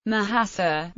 Muhacir,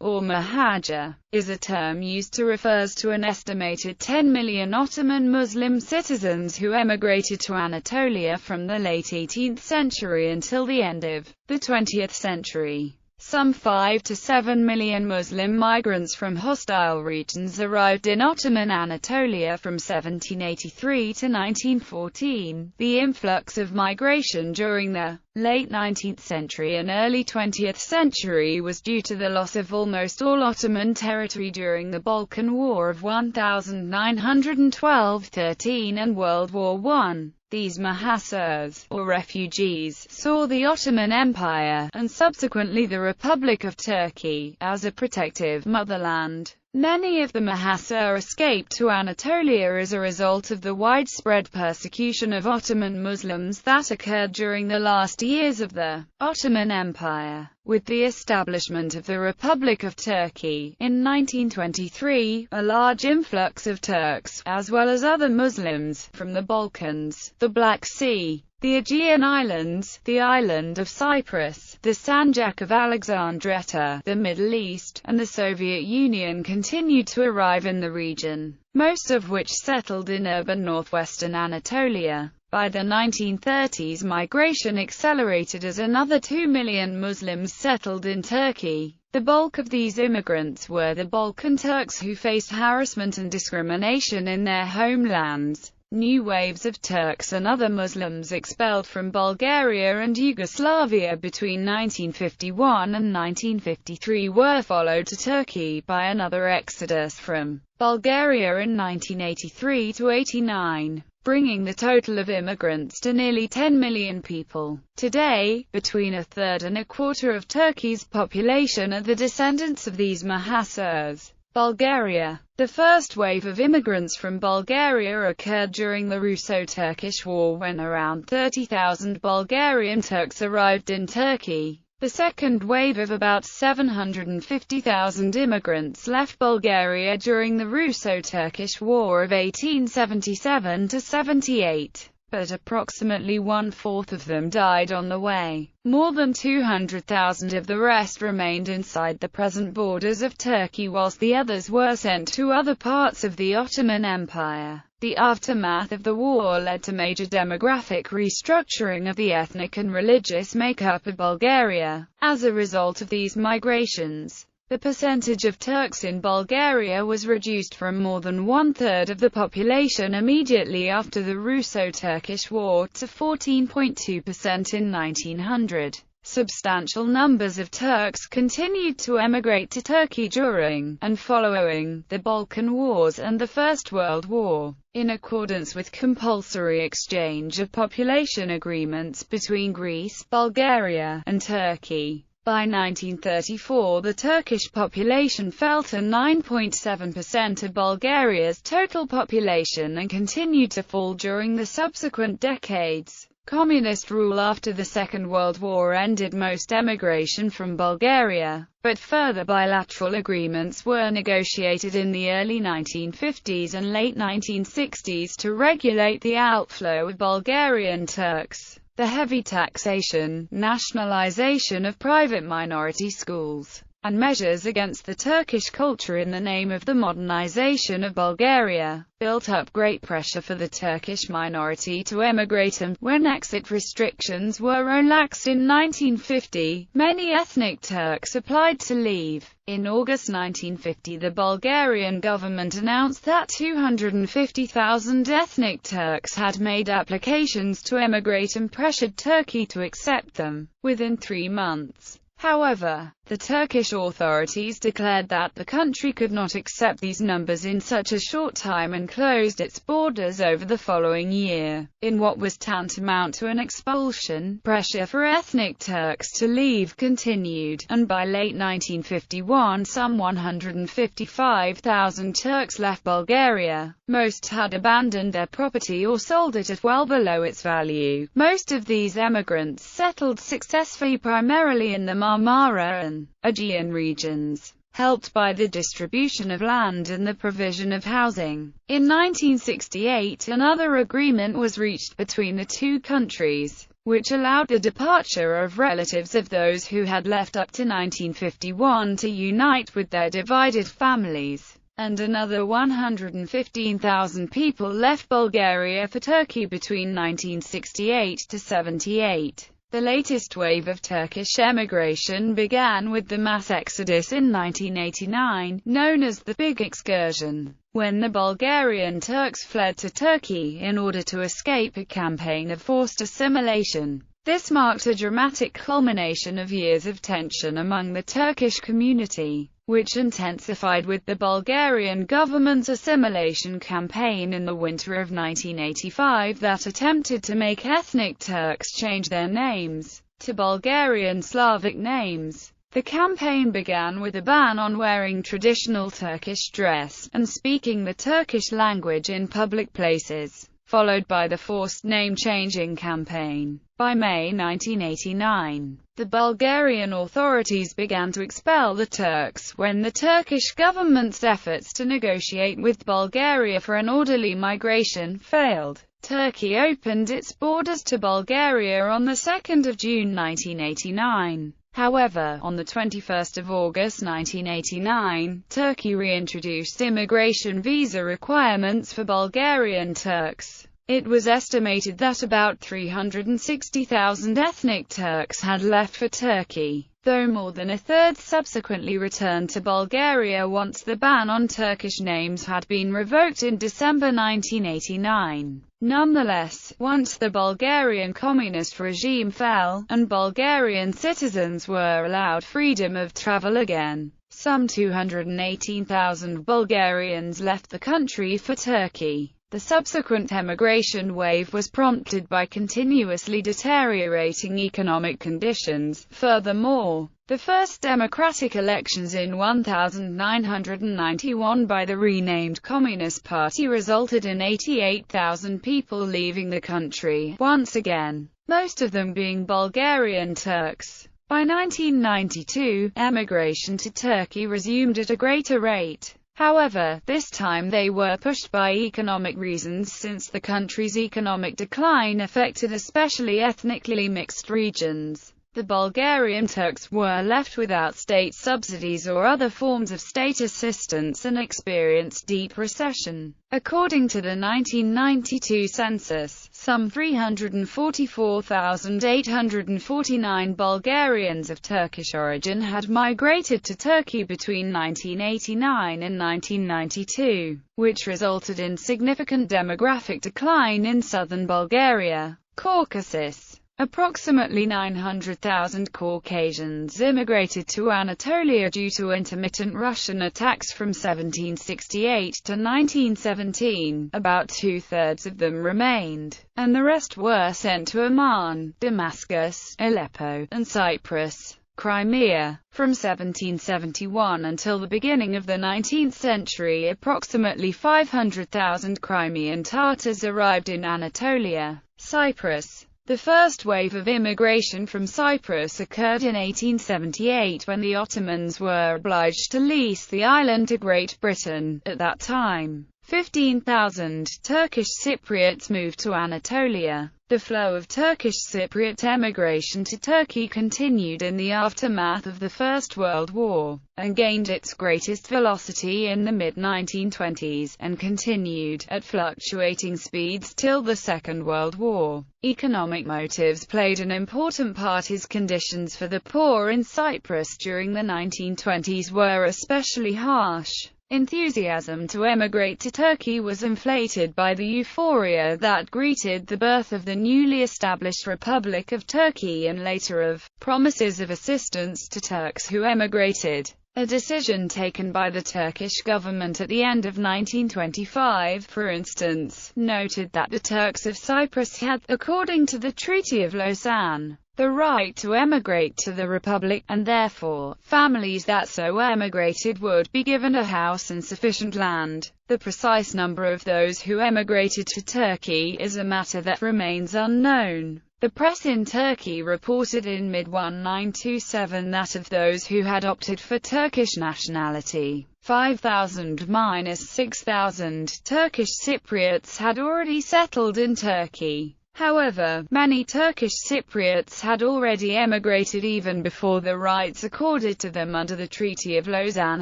or Muhajir, is a term used to refers to an estimated 10 million Ottoman Muslim citizens who emigrated to Anatolia from the late 18th century until the end of the 20th century. Some 5 to 7 million Muslim migrants from hostile regions arrived in Ottoman Anatolia from 1783 to 1914. The influx of migration during the late 19th century and early 20th century was due to the loss of almost all Ottoman territory during the Balkan War of 1912–13 and World War I. These Muhacirs, or refugees, saw the Ottoman Empire, and subsequently the Republic of Turkey, as a protective motherland. Many of the Muhacir escaped to Anatolia as a result of the widespread persecution of Ottoman Muslims that occurred during the last years of the Ottoman Empire. With the establishment of the Republic of Turkey in 1923, a large influx of Turks, as well as other Muslims, from the Balkans, the Black Sea, the Aegean Islands, the island of Cyprus, the Sanjak of Alexandretta, the Middle East, and the Soviet Union continued to arrive in the region, most of which settled in urban northwestern Anatolia. By the 1930s, migration accelerated as another 2 million Muslims settled in Turkey. The bulk of these immigrants were the Balkan Turks who faced harassment and discrimination in their homelands. New waves of Turks and other Muslims expelled from Bulgaria and Yugoslavia between 1951 and 1953 were followed to Turkey by another exodus from Bulgaria in 1983–89, bringing the total of immigrants to nearly 10 million people. Today, between a third and a quarter of Turkey's population are the descendants of these Muhacirs. Bulgaria. The first wave of immigrants from Bulgaria occurred during the Russo-Turkish War when around 30,000 Bulgarian Turks arrived in Turkey. The second wave of about 750,000 immigrants left Bulgaria during the Russo-Turkish War of 1877–78. But approximately one-fourth of them died on the way. More than 200,000 of the rest remained inside the present borders of Turkey, whilst the others were sent to other parts of the Ottoman Empire. The aftermath of the war led to major demographic restructuring of the ethnic and religious makeup of Bulgaria. As a result of these migrations, the percentage of Turks in Bulgaria was reduced from more than one-third of the population immediately after the Russo-Turkish War to 14.2% in 1900. Substantial numbers of Turks continued to emigrate to Turkey during and following the Balkan Wars and the First World War, in accordance with compulsory exchange of population agreements between Greece, Bulgaria, and Turkey. By 1934, the Turkish population fell to 9.7% of Bulgaria's total population and continued to fall during the subsequent decades. Communist rule after the Second World War ended most emigration from Bulgaria, but further bilateral agreements were negotiated in the early 1950s and late 1960s to regulate the outflow of Bulgarian Turks. The heavy taxation, nationalization of private minority schools, and measures against the Turkish culture in the name of the modernization of Bulgaria, built up great pressure for the Turkish minority to emigrate, and when exit restrictions were relaxed in 1950, many ethnic Turks applied to leave. In August 1950, the Bulgarian government announced that 250,000 ethnic Turks had made applications to emigrate and pressured Turkey to accept them. Within 3 months, however, the Turkish authorities declared that the country could not accept these numbers in such a short time and closed its borders over the following year. In what was tantamount to an expulsion, pressure for ethnic Turks to leave continued, and by late 1951 some 155,000 Turks left Bulgaria. Most had abandoned their property or sold it at well below its value. Most of these emigrants settled successfully primarily in the Marmara and Aegean regions, helped by the distribution of land and the provision of housing. In 1968, another agreement was reached between the two countries. which allowed the departure of relatives of those who had left up to 1951 to unite with their divided families, and another 115,000 people left Bulgaria for Turkey between 1968 to 78. The latest wave of Turkish emigration began with the mass exodus in 1989, known as the Big Excursion, when the Bulgarian Turks fled to Turkey in order to escape a campaign of forced assimilation. This marked a dramatic culmination of years of tension among the Turkish community, which intensified with the Bulgarian government's assimilation campaign in the winter of 1985 that attempted to make ethnic Turks change their names to Bulgarian Slavic names. The campaign began with a ban on wearing traditional Turkish dress and speaking the Turkish language in public places, followed by the forced name-changing campaign. By May 1989, the Bulgarian authorities began to expel the Turks when the Turkish government's efforts to negotiate with Bulgaria for an orderly migration failed. Turkey opened its borders to Bulgaria on the 2nd of June 1989. However, on the 21st of August 1989, Turkey reintroduced immigration visa requirements for Bulgarian Turks. It was estimated that about 360,000 ethnic Turks had left for Turkey, though more than a third subsequently returned to Bulgaria once the ban on Turkish names had been revoked in December 1989. Nonetheless, once the Bulgarian communist regime fell, and Bulgarian citizens were allowed freedom of travel again, some 218,000 Bulgarians left the country for Turkey. The subsequent emigration wave was prompted by continuously deteriorating economic conditions. Furthermore, the first democratic elections in 1991 by the renamed Communist Party resulted in 88,000 people leaving the country, once again, most of them being Bulgarian Turks. By 1992, emigration to Turkey resumed at a greater rate. However, this time they were pushed by economic reasons since the country's economic decline affected especially ethnically mixed regions. The Bulgarian Turks were left without state subsidies or other forms of state assistance and experienced deep recession. According to the 1992 census, some 344,849 Bulgarians of Turkish origin had migrated to Turkey between 1989 and 1992, which resulted in significant demographic decline in southern Bulgaria, Caucasus. Approximately 900,000 Caucasians immigrated to Anatolia due to intermittent Russian attacks from 1768 to 1917. About two-thirds of them remained, and the rest were sent to Amman, Damascus, Aleppo, and Cyprus. Crimea. From 1771 until the beginning of the 19th century, approximately 500,000 Crimean Tatars arrived in Anatolia. Cyprus. The first wave of immigration from Cyprus occurred in 1878 when the Ottomans were obliged to lease the island to Great Britain. At that time, 15,000 Turkish Cypriots moved to Anatolia. The flow of Turkish Cypriot emigration to Turkey continued in the aftermath of the First World War, and gained its greatest velocity in the mid-1920s, and continued, at fluctuating speeds, till the Second World War. Economic motives played an important part as conditions for the poor in Cyprus during the 1920s were especially harsh. Enthusiasm to emigrate to Turkey was inflated by the euphoria that greeted the birth of the newly established Republic of Turkey and later of promises of assistance to Turks who emigrated. A decision taken by the Turkish government at the end of 1925, for instance, noted that the Turks of Cyprus had, according to the Treaty of Lausanne, the right to emigrate to the Republic, and therefore, families that so emigrated would be given a house and sufficient land. The precise number of those who emigrated to Turkey is a matter that remains unknown. The press in Turkey reported in mid-1927 that of those who had opted for Turkish nationality, 5,000–6,000 Turkish Cypriots had already settled in Turkey. However, many Turkish Cypriots had already emigrated even before the rights accorded to them under the Treaty of Lausanne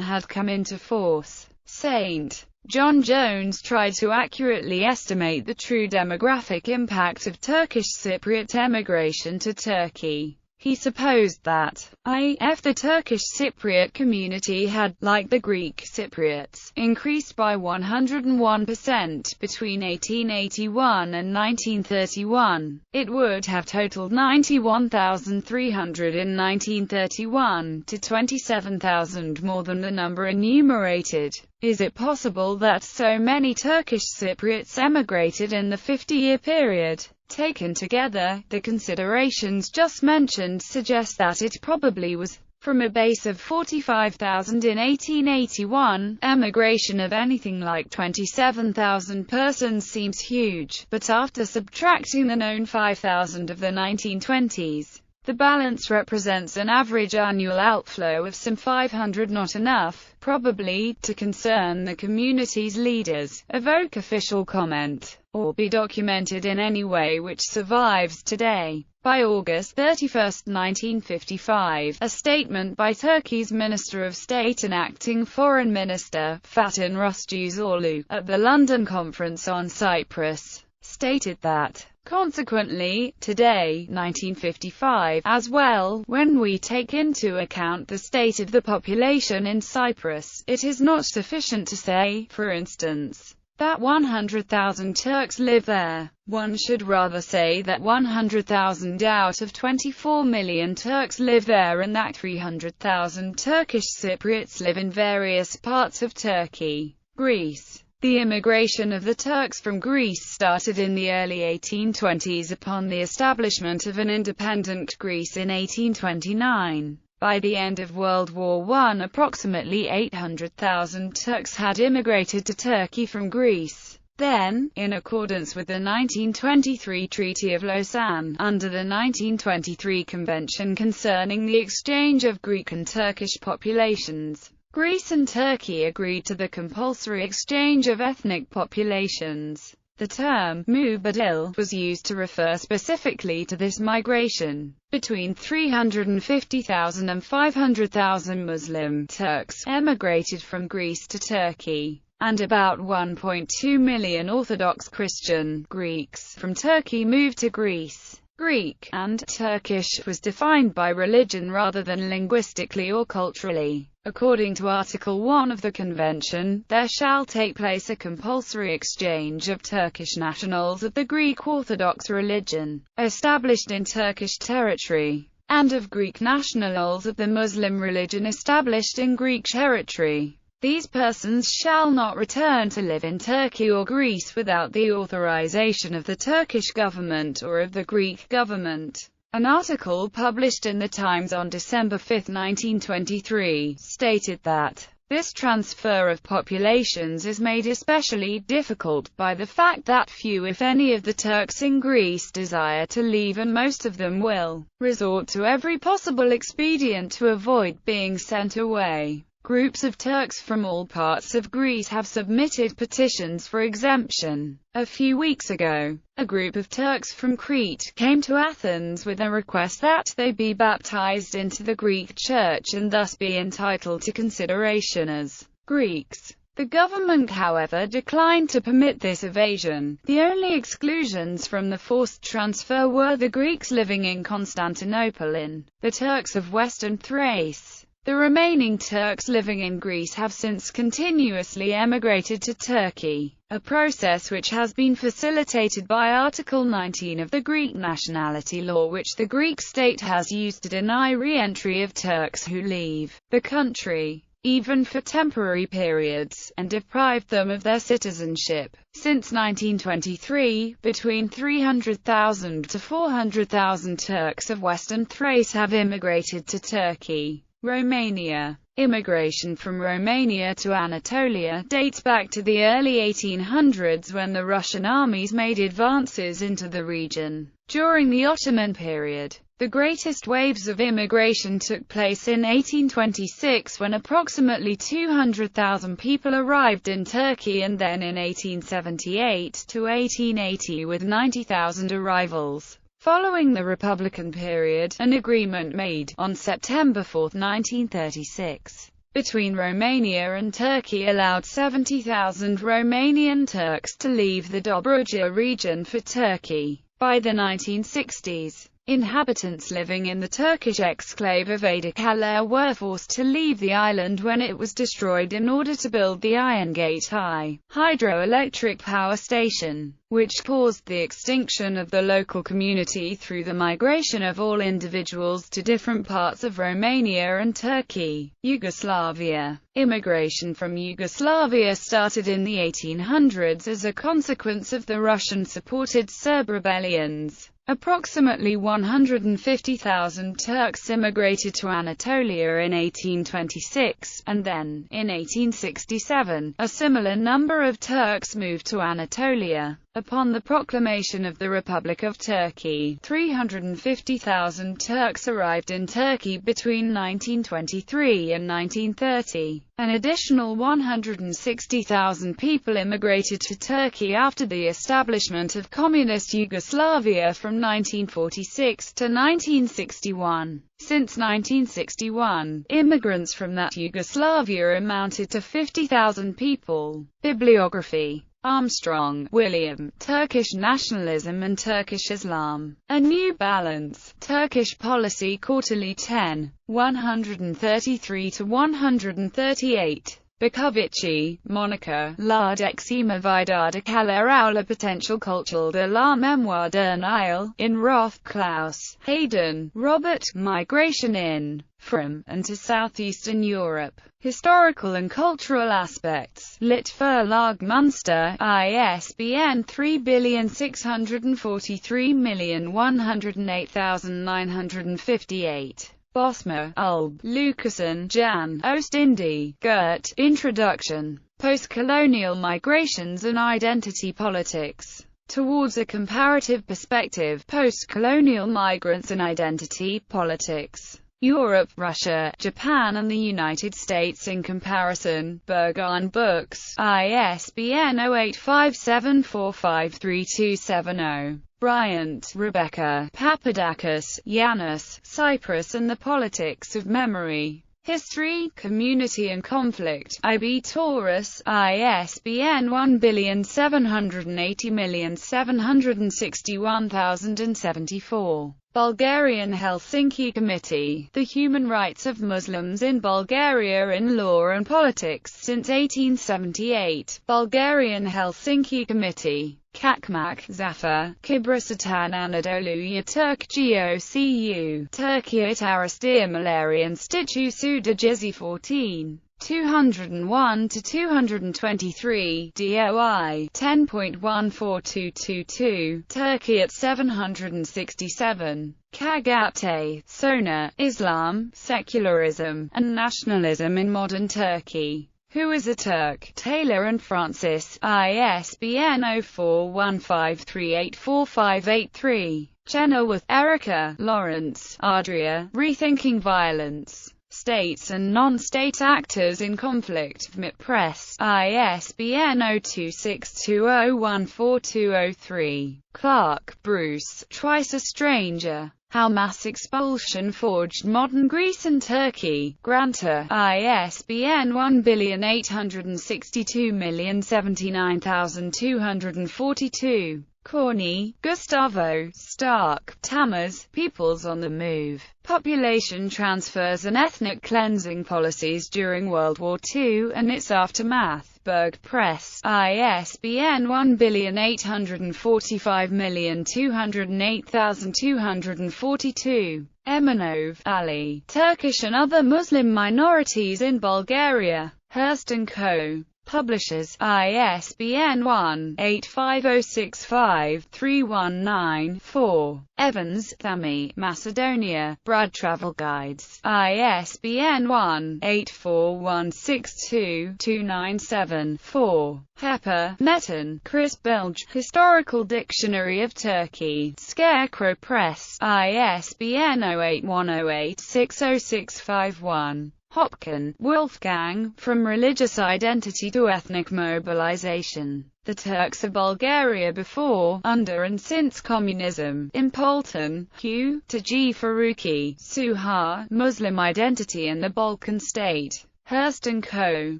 had come into force. St. John Jones tried to accurately estimate the true demographic impact of Turkish Cypriot emigration to Turkey. He supposed that, if the Turkish Cypriot community had, like the Greek Cypriots, increased by 101% between 1881 and 1931, it would have totaled 91,300 in 1931, to 27,000 more than the number enumerated. Is it possible that so many Turkish Cypriots emigrated in the 50-year period? Taken together, the considerations just mentioned suggest that it probably was. From a base of 45,000 in 1881, emigration of anything like 27,000 persons seems huge, but after subtracting the known 5,000 of the 1920s, the balance represents an average annual outflow of some 500, not enough, probably, to concern the community's leaders, evoke official comment, or be documented in any way which survives today. By August 31, 1955, a statement by Turkey's Minister of State and acting Foreign Minister, Fatih Rostuzolu, at the London Conference on Cyprus, stated that, consequently, today, 1955, as well, when we take into account the state of the population in Cyprus, it is not sufficient to say, for instance, that 100,000 Turks live there. One should rather say that 100,000 out of 24 million Turks live there and that 300,000 Turkish Cypriots live in various parts of Turkey. Greece. The immigration of the Turks from Greece started in the early 1820s upon the establishment of an independent Greece in 1829. By the end of World War I, approximately 800,000 Turks had immigrated to Turkey from Greece. Then, in accordance with the 1923 Treaty of Lausanne, under the 1923 Convention concerning the exchange of Greek and Turkish populations, Greece and Turkey agreed to the compulsory exchange of ethnic populations. The term Mubadil was used to refer specifically to this migration. Between 350,000 and 500,000 Muslim Turks emigrated from Greece to Turkey, and about 1.2 million Orthodox Christian Greeks from Turkey moved to Greece. Greek and Turkish was defined by religion rather than linguistically or culturally. According to Article 1 of the Convention, there shall take place a compulsory exchange of Turkish nationals of the Greek Orthodox religion, established in Turkish territory, and of Greek nationals of the Muslim religion established in Greek territory. These persons shall not return to live in Turkey or Greece without the authorization of the Turkish government or of the Greek government. An article published in the Times on December 5, 1923, stated that this transfer of populations is made especially difficult by the fact that few, if any, of the Turks in Greece desire to leave, and most of them will resort to every possible expedient to avoid being sent away. Groups of Turks from all parts of Greece have submitted petitions for exemption. A few weeks ago, a group of Turks from Crete came to Athens with a request that they be baptized into the Greek Church and thus be entitled to consideration as Greeks. The government, however, declined to permit this evasion. The only exclusions from the forced transfer were the Greeks living in Constantinople and the Turks of Western Thrace. The remaining Turks living in Greece have since continuously emigrated to Turkey, a process which has been facilitated by Article 19 of the Greek nationality law, which the Greek state has used to deny re-entry of Turks who leave the country, even for temporary periods, and deprived them of their citizenship. Since 1923, between 300,000 to 400,000 Turks of Western Thrace have immigrated to Turkey. Romania. Immigration from Romania to Anatolia dates back to the early 1800s when the Russian armies made advances into the region. During the Ottoman period, The greatest waves of immigration took place in 1826 when approximately 200,000 people arrived in Turkey, and then in 1878 to 1880 with 90,000 arrivals. Following the Republican period, an agreement made on September 4, 1936, between Romania and Turkey allowed 70,000 Romanian Turks to leave the Dobruja region for Turkey. By the 1960s, inhabitants living in the Turkish exclave of Adakale were forced to leave the island when it was destroyed in order to build the Iron Gate High hydroelectric power station, which caused the extinction of the local community through the migration of all individuals to different parts of Romania and Turkey. Yugoslavia. Immigration from Yugoslavia started in the 1800s as a consequence of the Russian-supported Serb rebellions. Approximately 150,000 Turks immigrated to Anatolia in 1826, and then, in 1867, a similar number of Turks moved to Anatolia. Upon the proclamation of the Republic of Turkey, 350,000 Turks arrived in Turkey between 1923 and 1930. An additional 160,000 people immigrated to Turkey after the establishment of Communist Yugoslavia from 1946 to 1961. Since 1961, immigrants from that Yugoslavia amounted to 50,000 people. Bibliography. Armstrong, William, Turkish Nationalism and Turkish Islam. A New Balance. Turkish Policy Quarterly 10, 133-138. Bukovici, Monica, La Dexima Vidadakale Aula Potential Cultural de la Mémoire d'un Isle, in Roth, Klaus, Hayden, Robert, Migration in, from, and to Southeastern Europe. Historical and Cultural Aspects. Lit Verlag Munster, ISBN 3643108958. Bosma, Ulb, Lucassen, Jan, Oostindie, Gert. Introduction. Post-colonial migrations and identity politics. Towards a comparative perspective, post-colonial migrants and identity politics. Europe, Russia, Japan and the United States in comparison. Berghan Books, ISBN 0857453270. Bryant, Rebecca, Papadakis, Yanis, Cyprus and the Politics of Memory. History, Community and Conflict. IB Taurus, ISBN 1780761074. Bulgarian Helsinki Committee. The Human Rights of Muslims in Bulgaria in Law and Politics since 1878. Bulgarian Helsinki Committee. Kakmak, Zafer, Kibrasatan Anadoluya Turk GOCU. Turkiyat Araştırmaları Enstitüsü Dejezi 14. 201-223, DOI, 10.14222, Turkey at 767. Kagate, Sona, Islam, Secularism, and Nationalism in Modern Turkey. Who is a Turk? Taylor and Francis, ISBN 0415384583. Chenoweth, Erica, Lawrence, Adria, Rethinking Violence. States and non-state actors in conflict. VMIT Press, ISBN 0262014203. Clark, Bruce, Twice a Stranger. How Mass Expulsion Forged Modern Greece and Turkey. Granta, ISBN 1862079242. Corney, Gustavo, Stark, Tamaz, Peoples on the Move. Population Transfers and Ethnic Cleansing Policies During World War II and Its Aftermath. Berg Press, ISBN 1845208242. Emanov, Ali, Turkish and Other Muslim Minorities in Bulgaria. Hurst & Co. Publishers, ISBN 1-85065-319-4. Evans, Thami, Macedonia, Brad Travel Guides, ISBN 1-84162-297-4. Hepper, Metin, Chris Bilge, Historical Dictionary of Turkey, Scarecrow Press, ISBN 0810860651. Hopkin, Wolfgang, From Religious Identity to Ethnic Mobilization. The Turks of Bulgaria Before, Under and Since Communism. In Polton, Q. to G. Faruqi, Suha, Muslim Identity in the Balkan State. Hearst & Co.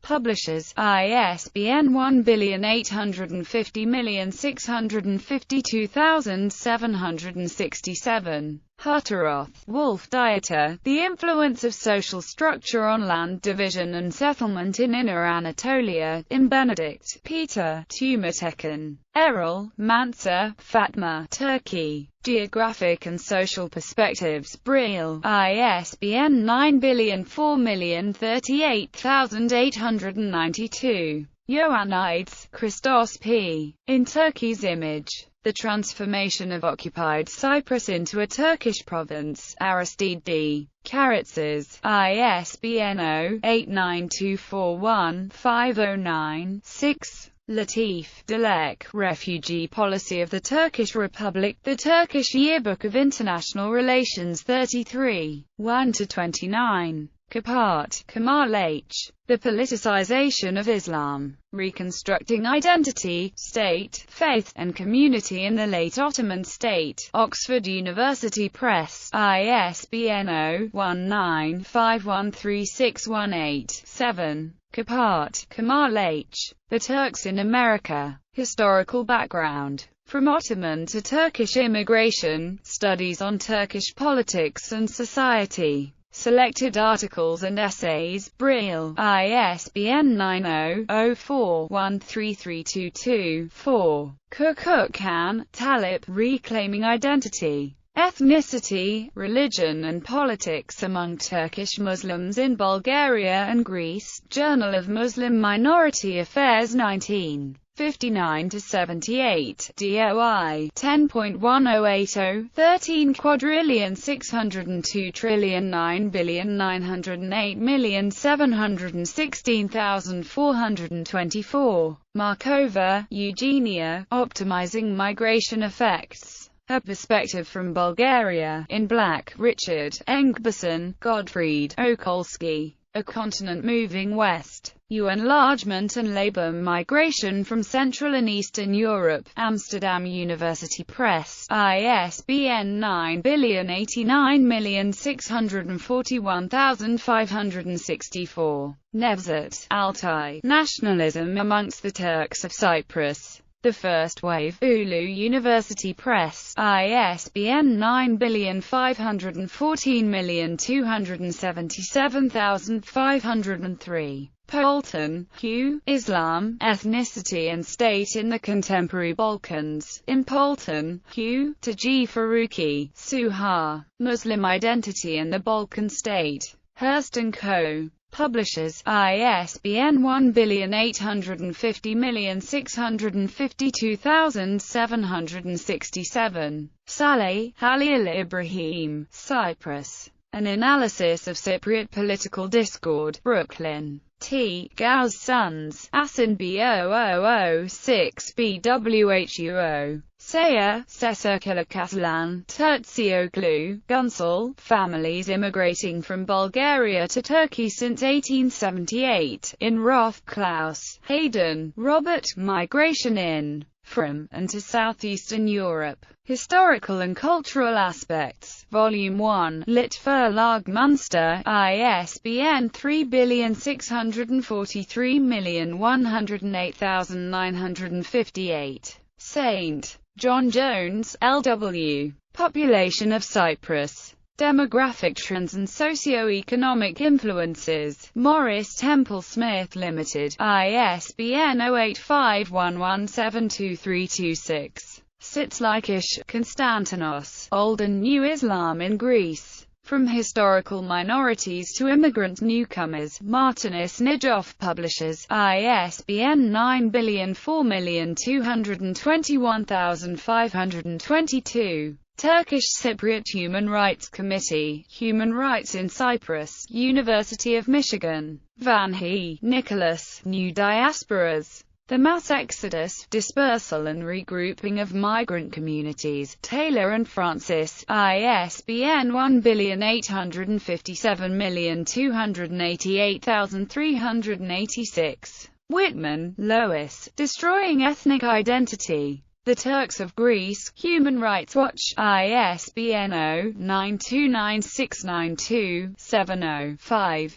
Publishers, ISBN 1850652,767. Hutteroth, Wolf Dieter, The Influence of Social Structure on Land Division and Settlement in Inner Anatolia, in Benedict, Peter, Tumatekin. Errol, Mansa, Fatma, Turkey. Geographic and Social Perspectives, Brill, ISBN 9004038892. Ioannidis, Christos P. In Turkey's Image. The Transformation of Occupied Cyprus into a Turkish Province, Aristide D. Karatzes, ISBN 0-89241-509-6. Latif, Dilek, Refugee Policy of the Turkish Republic, The Turkish Yearbook of International Relations 33, 1-29. Kapart, Kamal H. The Politicization of Islam. Reconstructing Identity, State, Faith, and Community in the Late Ottoman State. Oxford University Press, ISBN 0-19513618-7. Kapart, Kamal H. The Turks in America. Historical Background. From Ottoman to Turkish Immigration, Studies on Turkish Politics and Society. Selected articles and essays, Brill, ISBN 90-04-133224. Kukukkan, Talip, Reclaiming Identity, Ethnicity, Religion and Politics Among Turkish Muslims in Bulgaria and Greece, Journal of Muslim Minority Affairs 1959-78, DOI 10.1080, 13,602,908,716,424. Markova, Eugenia, Optimizing Migration Effects. A Perspective from Bulgaria, in Black, Richard, Engberson, Gottfried, Okolsky. A Continent Moving West. Enlargement and Labour Migration from Central and Eastern Europe, Amsterdam University Press, ISBN 9089641564. Nevzat, Altay, Nationalism Amongst the Turks of Cyprus. The First Wave, Ulu University Press, ISBN 9514277,503. Polton, Q. Islam, Ethnicity and State in the Contemporary Balkans. In Polton, Q. to G. Faruqi, Suha, Muslim Identity in the Balkan State. Hearst & Co. Publishers, ISBN 1850652,767. Saleh, Halil Ibrahim, Cyprus. An Analysis of Cypriot Political Discord, Brooklyn. T. Gauss Sons, Asin B0006 BWHUO. Sayer, Sesirkila Kaslan, Terzioglu, Gunsel, Families Immigrating from Bulgaria to Turkey since 1878, in Roth, Klaus, Hayden, Robert, Migration in, from, and to Southeastern Europe. Historical and Cultural Aspects, Volume 1, Lit Verlag Munster, ISBN 3643108958. Saint John Jones, L.W. Population of Cyprus. Demographic Trends and Socio-Economic Influences. Morris Temple Smith Limited, ISBN 0851172326. Sitzlikish, Konstantinos, Old and New Islam in Greece. From historical minorities to immigrant newcomers, Martinis Nijov publishes, ISBN 904221522. Turkish Cypriot Human Rights Committee, Human Rights in Cyprus, University of Michigan. Van He, Nicholas, New Diasporas. The Mass Exodus, Dispersal and Regrouping of Migrant Communities, Taylor and Francis, ISBN 1857288386. Whitman, Lois, Destroying Ethnic Identity. The Turks of Greece, Human Rights Watch, ISBN 0-929692-70-5.